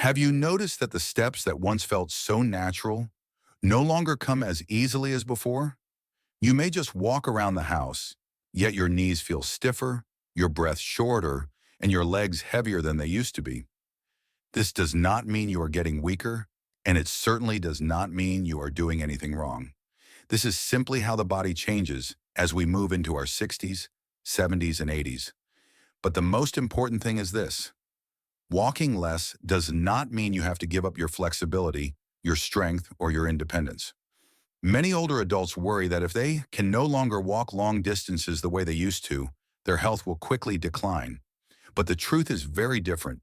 Have you noticed that the steps that once felt so natural no longer come as easily as before? You may just walk around the house, yet your knees feel stiffer, your breath shorter, and your legs heavier than they used to be. This does not mean you are getting weaker, and it certainly does not mean you are doing anything wrong. This is simply how the body changes as we move into our 60s, 70s, and 80s. But the most important thing is this: walking less does not mean you have to give up your flexibility, your strength, or your independence. Many older adults worry that if they can no longer walk long distances the way they used to, their health will quickly decline. But the truth is very different.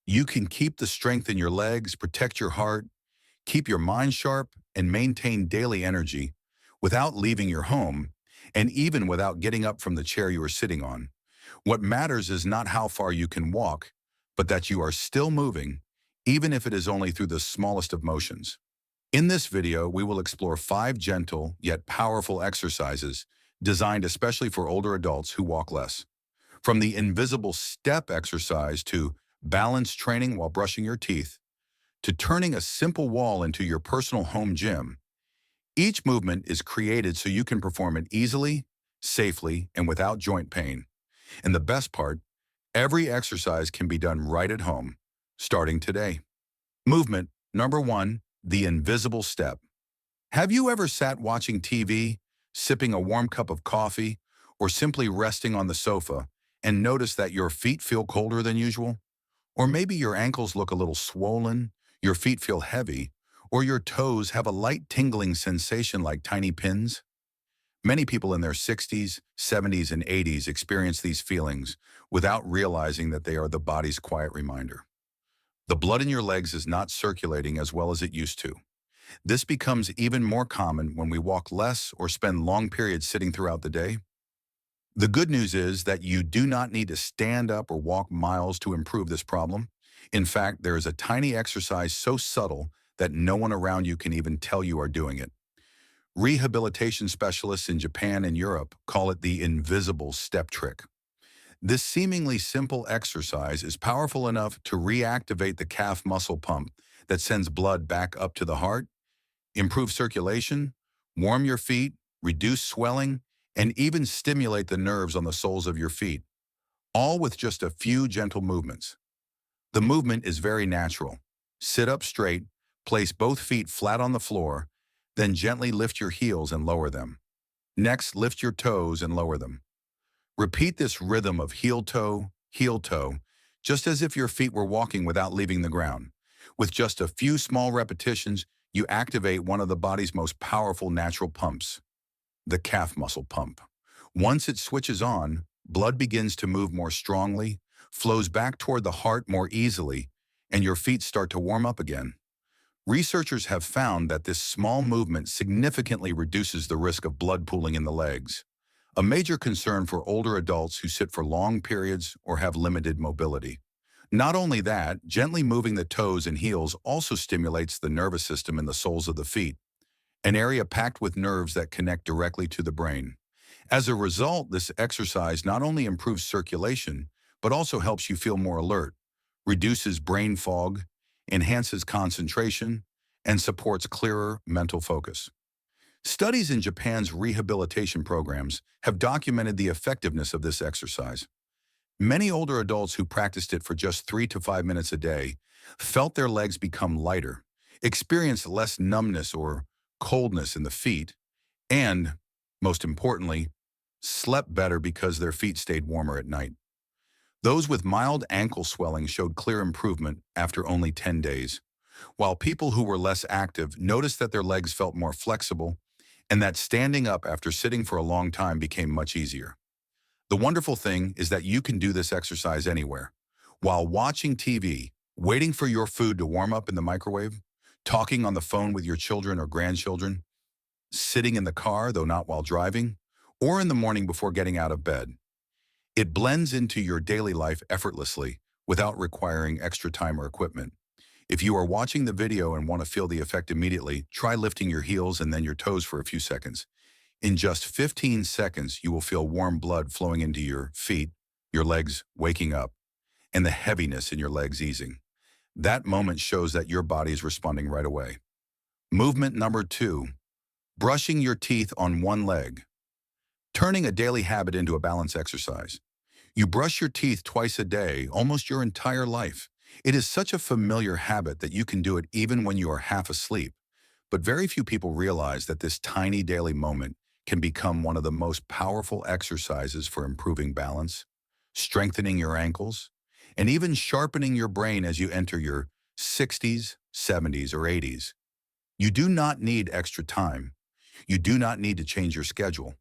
You can keep the strength in your legs, protect your heart, keep your mind sharp, and maintain daily energy without leaving your home, and even without getting up from the chair you are sitting on. What matters is not how far you can walk, but that you are still moving, even if it is only through the smallest of motions. In this video, we will explore 5 gentle yet powerful exercises designed especially for older adults who walk less. From the invisible step exercise to balance training while brushing your teeth, to turning a simple wall into your personal home gym, each movement is created so you can perform it easily, safely, and without joint pain. And the best part, every exercise can be done right at home, starting today. Movement number 1, the invisible step. Have you ever sat watching TV, sipping a warm cup of coffee, or simply resting on the sofa and noticed that your feet feel colder than usual? Or maybe your ankles look a little swollen, your feet feel heavy, or your toes have a light tingling sensation like tiny pins? Many people in their 60s, 70s, and 80s experience these feelings without realizing that they are the body's quiet reminder. The blood in your legs is not circulating as well as it used to. This becomes even more common when we walk less or spend long periods sitting throughout the day. The good news is that you do not need to stand up or walk miles to improve this problem. In fact, there is a tiny exercise so subtle that no one around you can even tell you are doing it. Rehabilitation specialists in Japan and Europe call it the invisible step trick. This seemingly simple exercise is powerful enough to reactivate the calf muscle pump that sends blood back up to the heart, improve circulation, warm your feet, reduce swelling, and even stimulate the nerves on the soles of your feet, all with just a few gentle movements. The movement is very natural. Sit up straight, place both feet flat on the floor, then gently lift your heels and lower them. Next, lift your toes and lower them. Repeat this rhythm of heel toe, just as if your feet were walking without leaving the ground. With just a few small repetitions, you activate one of the body's most powerful natural pumps, the calf muscle pump. Once it switches on, blood begins to move more strongly, flows back toward the heart more easily, and your feet start to warm up again. Researchers have found that this small movement significantly reduces the risk of blood pooling in the legs, a major concern for older adults who sit for long periods or have limited mobility. Not only that, gently moving the toes and heels also stimulates the nervous system in the soles of the feet, an area packed with nerves that connect directly to the brain. As a result, this exercise not only improves circulation, but also helps you feel more alert, reduces brain fog, enhances concentration, and supports clearer mental focus. Studies in Japan's rehabilitation programs have documented the effectiveness of this exercise. Many older adults who practiced it for just 3 to 5 minutes a day felt their legs become lighter, experienced less numbness or coldness in the feet, and, most importantly, slept better because their feet stayed warmer at night. Those with mild ankle swelling showed clear improvement after only 10 days, while people who were less active noticed that their legs felt more flexible and that standing up after sitting for a long time became much easier. The wonderful thing is that you can do this exercise anywhere. While watching TV, waiting for your food to warm up in the microwave, talking on the phone with your children or grandchildren, sitting in the car, though not while driving, or in the morning before getting out of bed. It blends into your daily life effortlessly without requiring extra time or equipment. If you are watching the video and want to feel the effect immediately, try lifting your heels and then your toes for a few seconds. In just 15 seconds, you will feel warm blood flowing into your feet, your legs waking up, and the heaviness in your legs easing. That moment shows that your body is responding right away. Movement number 2, brushing your teeth on one leg. Turning a daily habit into a balance exercise. You brush your teeth twice a day, almost your entire life. It is such a familiar habit that you can do it even when you are half asleep. But very few people realize that this tiny daily moment can become one of the most powerful exercises for improving balance, strengthening your ankles, and even sharpening your brain as you enter your 60s, 70s, or 80s. You do not need extra time. You do not need to change your schedule.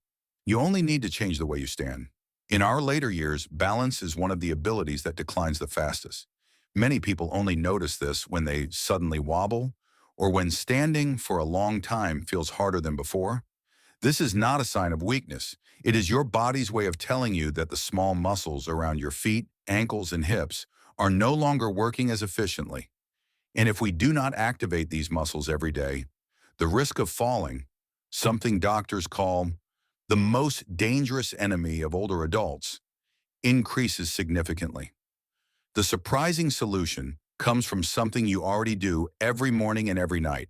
You only need to change the way you stand. In our later years, balance is one of the abilities that declines the fastest. Many people only notice this when they suddenly wobble or when standing for a long time feels harder than before. This is not a sign of weakness. It is your body's way of telling you that the small muscles around your feet, ankles, and hips are no longer working as efficiently. And if we do not activate these muscles every day, the risk of falling, something doctors call the most dangerous enemy of older adults, increases significantly. The surprising solution comes from something you already do every morning and every night: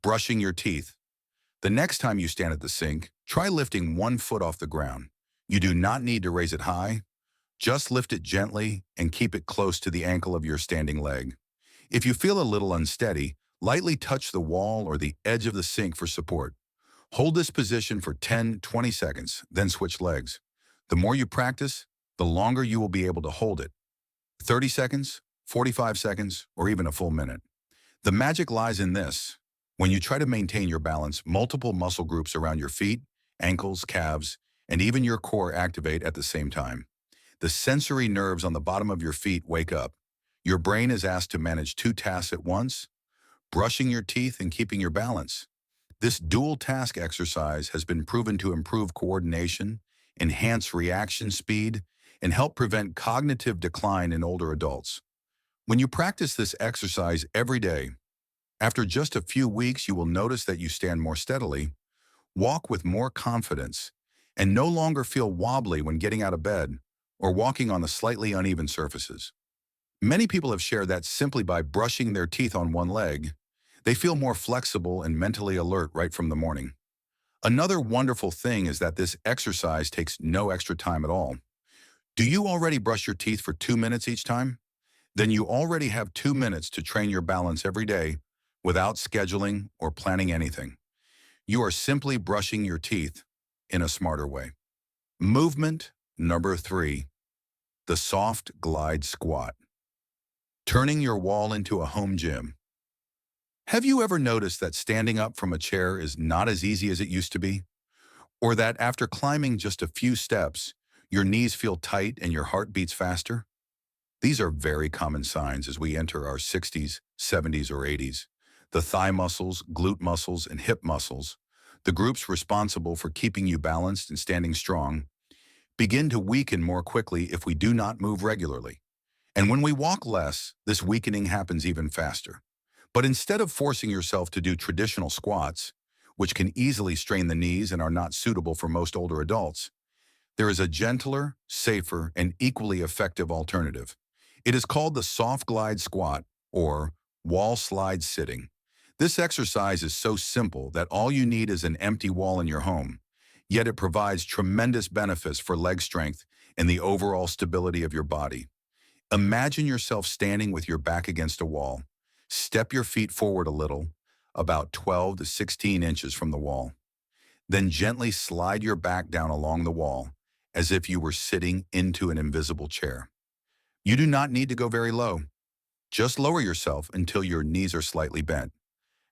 brushing your teeth. The next time you stand at the sink, try lifting one foot off the ground. You do not need to raise it high. Just lift it gently and keep it close to the ankle of your standing leg. If you feel a little unsteady, lightly touch the wall or the edge of the sink for support. Hold this position for 10-20 seconds, then switch legs. The more you practice, the longer you will be able to hold it. 30 seconds, 45 seconds, or even a full minute. The magic lies in this. When you try to maintain your balance, multiple muscle groups around your feet, ankles, calves, and even your core activate at the same time. The sensory nerves on the bottom of your feet wake up. Your brain is asked to manage two tasks at once: brushing your teeth and keeping your balance. This dual task exercise has been proven to improve coordination, enhance reaction speed, and help prevent cognitive decline in older adults. When you practice this exercise every day, after just a few weeks, you will notice that you stand more steadily, walk with more confidence, and no longer feel wobbly when getting out of bed or walking on the slightly uneven surfaces. Many people have shared that simply by brushing their teeth on one leg, they feel more flexible and mentally alert right from the morning. Another wonderful thing is that this exercise takes no extra time at all. Do you already brush your teeth for 2 minutes each time? Then you already have 2 minutes to train your balance every day without scheduling or planning anything. You are simply brushing your teeth in a smarter way. Movement number 3, the soft glide squat. Turning your wall into a home gym. Have you ever noticed that standing up from a chair is not as easy as it used to be? Or that after climbing just a few steps, your knees feel tight and your heart beats faster? These are very common signs as we enter our 60s, 70s, or 80s. The thigh muscles, glute muscles, and hip muscles, the groups responsible for keeping you balanced and standing strong, begin to weaken more quickly if we do not move regularly. And when we walk less, this weakening happens even faster. But instead of forcing yourself to do traditional squats, which can easily strain the knees and are not suitable for most older adults, there is a gentler, safer, and equally effective alternative. It is called the soft glide squat, or wall slide sitting. This exercise is so simple that all you need is an empty wall in your home, yet it provides tremendous benefits for leg strength and the overall stability of your body. Imagine yourself standing with your back against a wall. Step your feet forward a little, about 12 to 16 inches from the wall. Then gently slide your back down along the wall, as if you were sitting into an invisible chair. You do not need to go very low. Just lower yourself until your knees are slightly bent,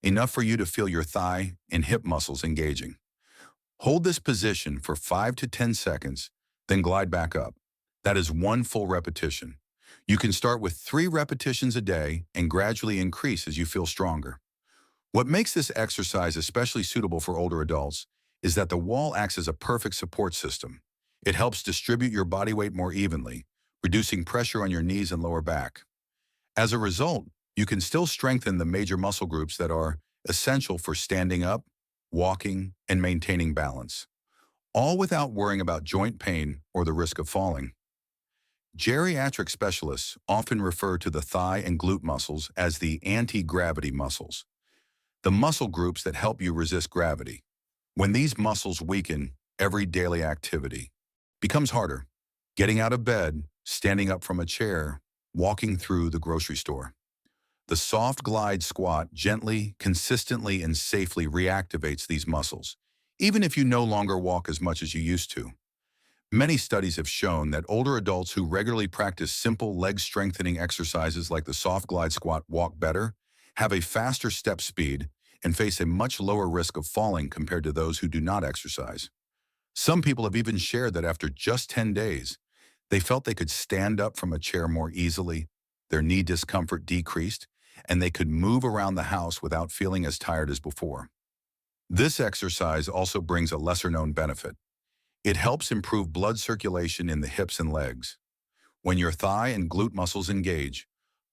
enough for you to feel your thigh and hip muscles engaging. Hold this position for 5 to 10 seconds, then glide back up. That is one full repetition. You can start with 3 repetitions a day and gradually increase as you feel stronger. What makes this exercise especially suitable for older adults is that the wall acts as a perfect support system. It helps distribute your body weight more evenly, reducing pressure on your knees and lower back. As a result, you can still strengthen the major muscle groups that are essential for standing up, walking, and maintaining balance, all without worrying about joint pain or the risk of falling. Geriatric specialists often refer to the thigh and glute muscles as the anti-gravity muscles, the muscle groups that help you resist gravity. When these muscles weaken, every daily activity becomes harder. Getting out of bed, standing up from a chair, walking through the grocery store. The soft glide squat gently, consistently, and safely reactivates these muscles, even if you no longer walk as much as you used to. Many studies have shown that older adults who regularly practice simple leg strengthening exercises like the soft glide squat walk better, have a faster step speed, and face a much lower risk of falling compared to those who do not exercise. Some people have even shared that after just 10 days, they felt they could stand up from a chair more easily, their knee discomfort decreased, and they could move around the house without feeling as tired as before. This exercise also brings a lesser-known benefit. It helps improve blood circulation in the hips and legs. When your thigh and glute muscles engage,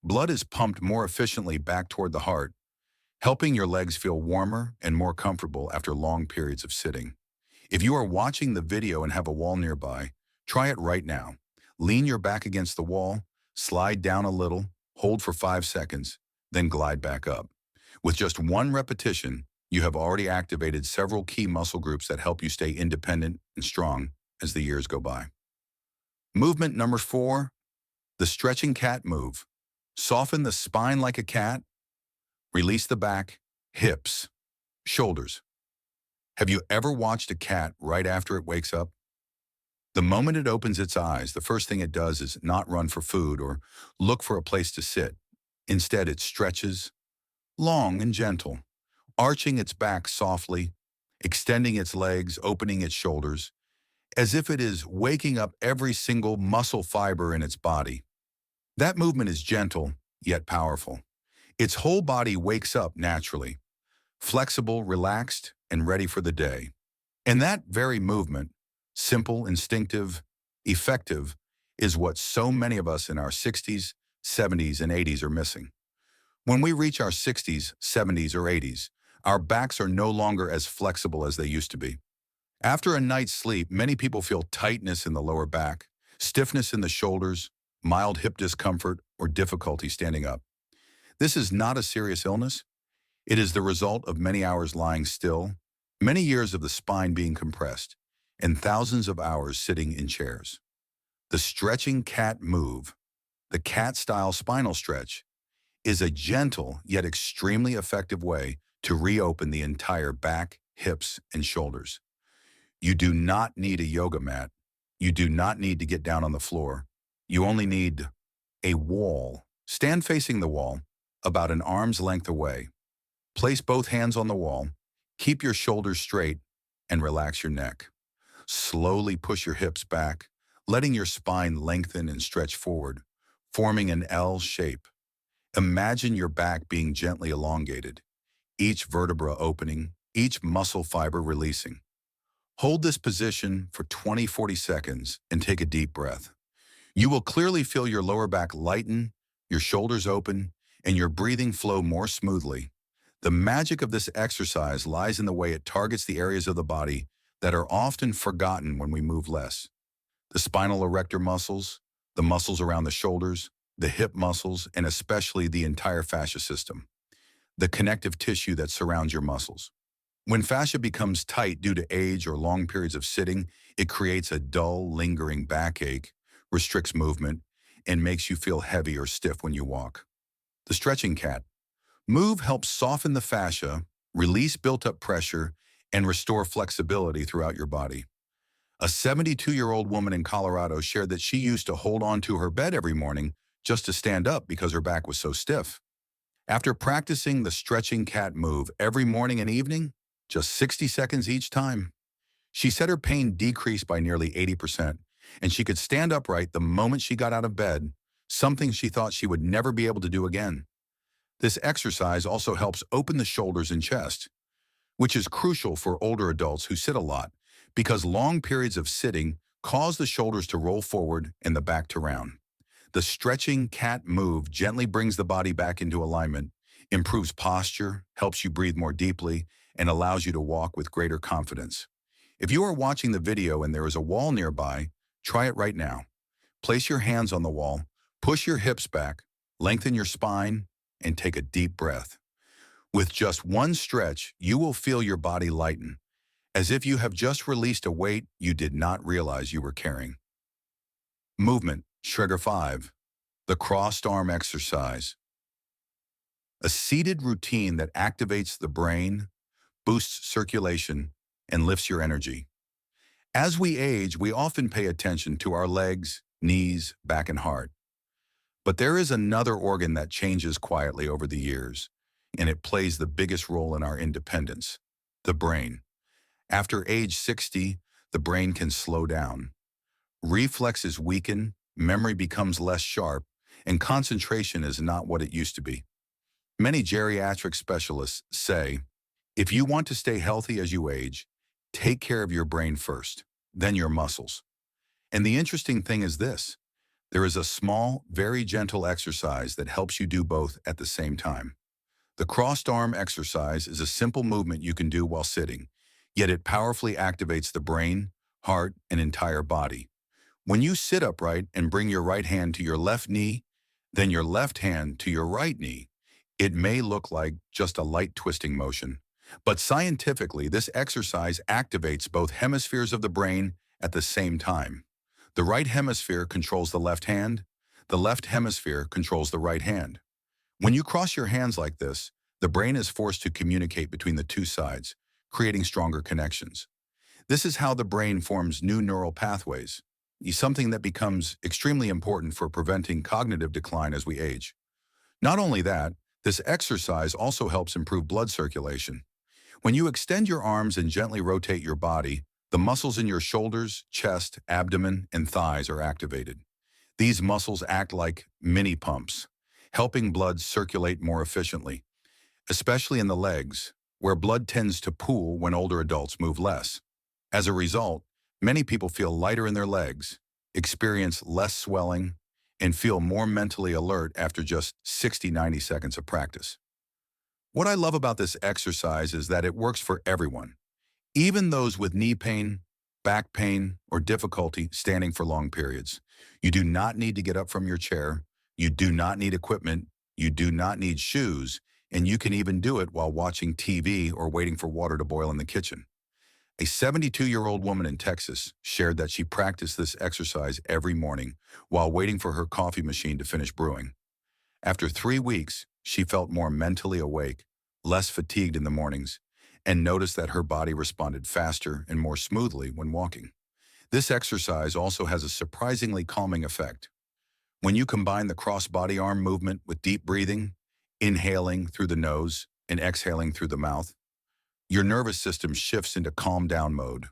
blood is pumped more efficiently back toward the heart, helping your legs feel warmer and more comfortable after long periods of sitting. If you are watching the video and have a wall nearby, try it right now. Lean your back against the wall, slide down a little, hold for 5 seconds, then glide back up. With just one repetition, you have already activated several key muscle groups that help you stay independent and strong as the years go by. Movement number 4, the stretching cat move. Soften the spine like a cat. Release the back, hips, shoulders. Have you ever watched a cat right after it wakes up? The moment it opens its eyes, the first thing it does is not run for food or look for a place to sit. Instead, it stretches, long and gentle, arching its back softly, extending its legs, opening its shoulders, as if it is waking up every single muscle fiber in its body. That movement is gentle, yet powerful. Its whole body wakes up naturally, flexible, relaxed, and ready for the day. And that very movement, simple, instinctive, effective, is what so many of us in our 60s, 70s, and 80s are missing. When we reach our 60s, 70s, or 80s, our backs are no longer as flexible as they used to be. After a night's sleep, many people feel tightness in the lower back, stiffness in the shoulders, mild hip discomfort, or difficulty standing up. This is not a serious illness. It is the result of many hours lying still, many years of the spine being compressed, and thousands of hours sitting in chairs. The stretching cat move, the cat-style spinal stretch, is a gentle yet extremely effective way to reopen the entire back, hips, and shoulders. You do not need a yoga mat. You do not need to get down on the floor. You only need a wall. Stand facing the wall, about an arm's length away. Place both hands on the wall, keep your shoulders straight, and relax your neck. Slowly push your hips back, letting your spine lengthen and stretch forward, forming an L shape. Imagine your back being gently elongated, each vertebra opening, each muscle fiber releasing. Hold this position for 20-40 seconds and take a deep breath. You will clearly feel your lower back lighten, your shoulders open, and your breathing flow more smoothly. The magic of this exercise lies in the way it targets the areas of the body that are often forgotten when we move less. The spinal erector muscles, the muscles around the shoulders, the hip muscles, and especially the entire fascia system, the connective tissue that surrounds your muscles. When fascia becomes tight due to age or long periods of sitting, it creates a dull, lingering backache, restricts movement, and makes you feel heavy or stiff when you walk. The stretching cat move helps soften the fascia, release built-up pressure, and restore flexibility throughout your body. A 72-year-old woman in Colorado shared that she used to hold on to her bed every morning just to stand up because her back was so stiff. After practicing the stretching cat move every morning and evening, just 60 seconds each time, she said her pain decreased by nearly 80%, and she could stand upright the moment she got out of bed, something she thought she would never be able to do again. This exercise also helps open the shoulders and chest, which is crucial for older adults who sit a lot, because long periods of sitting cause the shoulders to roll forward and the back to round. The stretching cat move gently brings the body back into alignment, improves posture, helps you breathe more deeply, and allows you to walk with greater confidence. If you are watching the video and there is a wall nearby, try it right now. Place your hands on the wall, push your hips back, lengthen your spine, and take a deep breath. With just one stretch, you will feel your body lighten, as if you have just released a weight you did not realize you were carrying. Movement, Trigger 5, the crossed arm exercise. A seated routine that activates the brain, boosts circulation, and lifts your energy. As we age, we often pay attention to our legs, knees, back, and heart. But there is another organ that changes quietly over the years, and it plays the biggest role in our independence: the brain. After age 60, the brain can slow down. Reflexes weaken, memory becomes less sharp, and concentration is not what it used to be. Many geriatric specialists say, if you want to stay healthy as you age, take care of your brain first, then your muscles. And the interesting thing is this: there is a small, very gentle exercise that helps you do both at the same time. The crossed arm exercise is a simple movement you can do while sitting, yet it powerfully activates the brain, heart, and entire body. When you sit upright and bring your right hand to your left knee, then your left hand to your right knee, it may look like just a light twisting motion. But scientifically, this exercise activates both hemispheres of the brain at the same time. The right hemisphere controls the left hemisphere controls the right hand. When you cross your hands like this, the brain is forced to communicate between the two sides, creating stronger connections. This is how the brain forms new neural pathways, something that becomes extremely important for preventing cognitive decline as we age. Not only that, this exercise also helps improve blood circulation. When you extend your arms and gently rotate your body, the muscles in your shoulders, chest, abdomen, and thighs are activated. These muscles act like mini pumps, helping blood circulate more efficiently, especially in the legs, where blood tends to pool when older adults move less. As a result, many people feel lighter in their legs, experience less swelling, and feel more mentally alert after just 60-90 seconds of practice. What I love about this exercise is that it works for everyone, even those with knee pain, back pain, or difficulty standing for long periods. You do not need to get up from your chair. You do not need equipment. You do not need shoes. And you can even do it while watching TV or waiting for water to boil in the kitchen. A 72-year-old woman in Texas shared that she practiced this exercise every morning while waiting for her coffee machine to finish brewing. After 3 weeks, she felt more mentally awake, less fatigued in the mornings, and noticed that her body responded faster and more smoothly when walking. This exercise also has a surprisingly calming effect. When you combine the cross-body arm movement with deep breathing, inhaling through the nose and exhaling through the mouth, your nervous system shifts into calm down mode.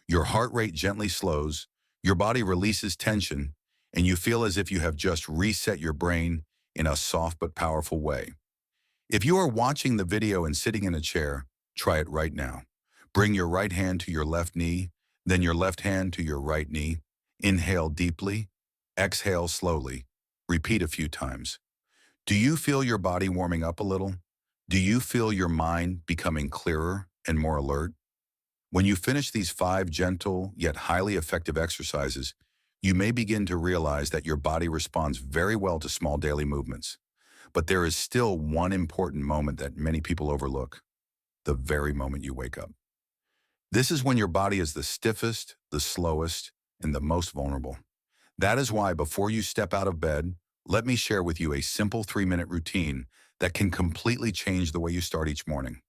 Your heart rate gently slows, your body releases tension, and you feel as if you have just reset your brain in a soft but powerful way. If you are watching the video and sitting in a chair, try it right now. Bring your right hand to your left knee, then your left hand to your right knee. Inhale deeply, exhale slowly. Repeat a few times. Do you feel your body warming up a little? Do you feel your mind becoming clearer and more alert? When you finish these 5 gentle yet highly effective exercises, you may begin to realize that your body responds very well to small daily movements. But there is still one important moment that many people overlook: the very moment you wake up. This is when your body is the stiffest, the slowest, and the most vulnerable. That is why before you step out of bed, let me share with you a simple 3-minute routine that can completely change the way you start each morning.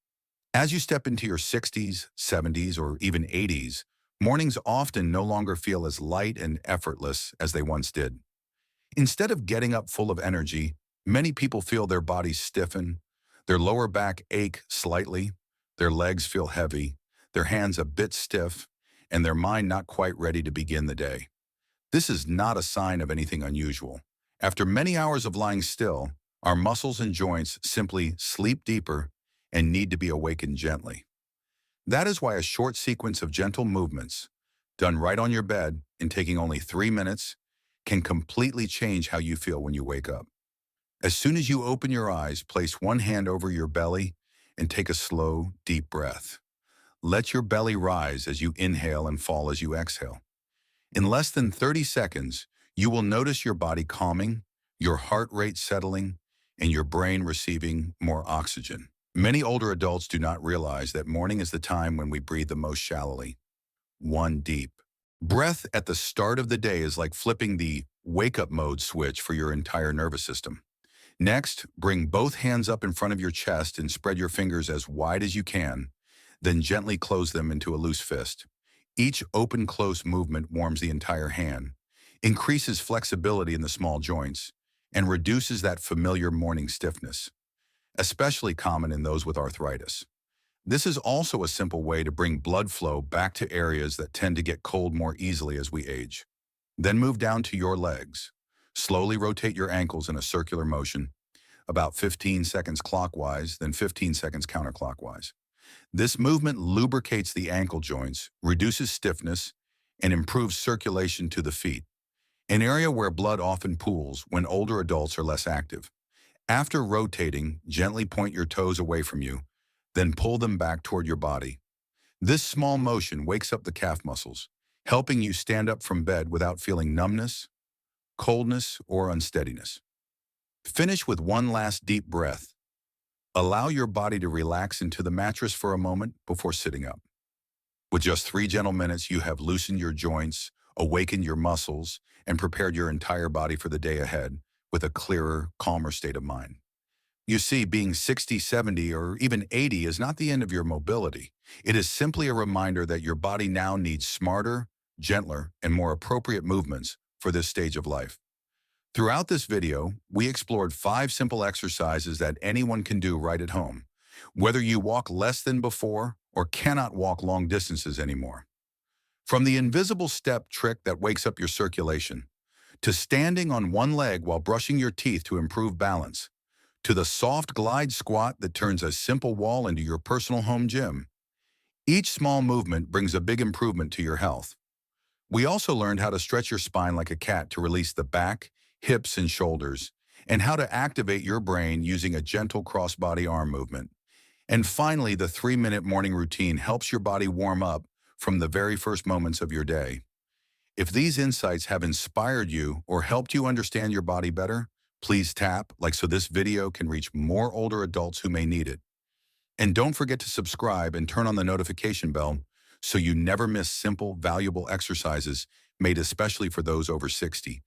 As you step into your 60s, 70s, or even 80s, mornings often no longer feel as light and effortless as they once did. Instead of getting up full of energy, many people feel their bodies stiffen, their lower back ache slightly, their legs feel heavy, their hands a bit stiff, and their mind not quite ready to begin the day. This is not a sign of anything unusual. After many hours of lying still, our muscles and joints simply sleep deeper and need to be awakened gently. That is why a short sequence of gentle movements, done right on your bed and taking only 3 minutes, can completely change how you feel when you wake up. As soon as you open your eyes, place one hand over your belly and take a slow, deep breath. Let your belly rise as you inhale and fall as you exhale. In less than 30 seconds, You will notice your body calming, your heart rate settling, and your brain receiving more oxygen. Many older adults do not realize that morning is the time when we breathe the most shallowly. One deep breath at the start of the day is like flipping the wake-up mode switch for your entire nervous system. Next, bring both hands up in front of your chest and spread your fingers as wide as you can, then gently close them into a loose fist. Each open-close movement warms the entire hand, increases flexibility in the small joints, and reduces that familiar morning stiffness, especially common in those with arthritis. This is also a simple way to bring blood flow back to areas that tend to get cold more easily as we age. Then move down to your legs. Slowly rotate your ankles in a circular motion, about 15 seconds clockwise, then 15 seconds counterclockwise. This movement lubricates the ankle joints, reduces stiffness, and improves circulation to the feet, an area where blood often pools when older adults are less active. After rotating, gently point your toes away from you, then pull them back toward your body. This small motion wakes up the calf muscles, helping you stand up from bed without feeling numbness, coldness, or unsteadiness. Finish with one last deep breath. Allow your body to relax into the mattress for a moment before sitting up. With just 3 gentle minutes, you have loosened your joints, awakened your muscles, and prepared your entire body for the day ahead with a clearer, calmer state of mind. You see, being 60, 70, or even 80 is not the end of your mobility. It is simply a reminder that your body now needs smarter, gentler, and more appropriate movements for this stage of life. Throughout this video, we explored 5 simple exercises that anyone can do right at home, whether you walk less than before or cannot walk long distances anymore. From the invisible step trick that wakes up your circulation, to standing on one leg while brushing your teeth to improve balance, to the soft glide squat that turns a simple wall into your personal home gym, each small movement brings a big improvement to your health. We also learned how to stretch your spine like a cat to release the back, hips, and shoulders, and how to activate your brain using a gentle cross-body arm movement. And finally, the 3-minute morning routine helps your body warm up from the very first moments of your day. If these insights have inspired you or helped you understand your body better, please tap like so this video can reach more older adults who may need it. And don't forget to subscribe and turn on the notification bell so you never miss simple, valuable exercises made especially for those over 60.